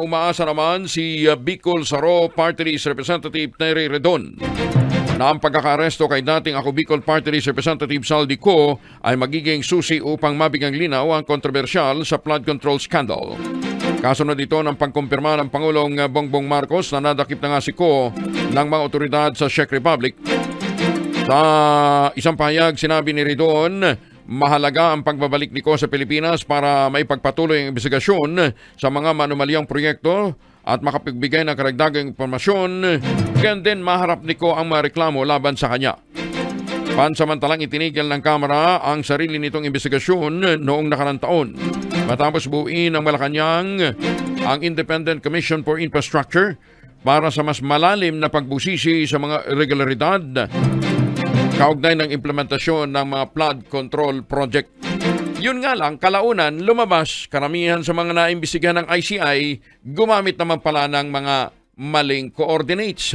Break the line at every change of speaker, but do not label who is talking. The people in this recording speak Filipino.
umaasa naman si Bicol Saro Party List Representative Terry Redon na ang pagkakaresto kay dating Ako Bicol Party List Representative Saldi Co ay magiging susi upang mabigyang linaw ang kontrobersyal sa flood control scandal. Kasunod ito ng pagkumpirma ng Pangulong Bongbong Marcos na nadakip na nga si Co ng mga otoridad sa Czech Republic. Sa isang pahayag, sinabi ni Redon, mahalaga ang pagbabalik ni Co sa Pilipinas para maipagpatuloy ang investigasyon sa mga manumalyang proyekto at makapagbigay ng karagdagang impormasyon. Ganyan din maharap ni Co ang mga reklamo laban sa kanya. Pansamantalang itinigil ng Kamara ang sarili nitong investigasyon noong nakarang taon. Matapos buuin ng Malacanang ang Independent Commission for Infrastructure para sa mas malalim na pagbusisi sa mga irregularidad kaugnay ng implementasyon ng mga flood control project. Yun nga lang, kalaunan, lumabas karamihan sa mga naimbestigahan ng ICI, gumamit naman pala ng mga maling coordinates.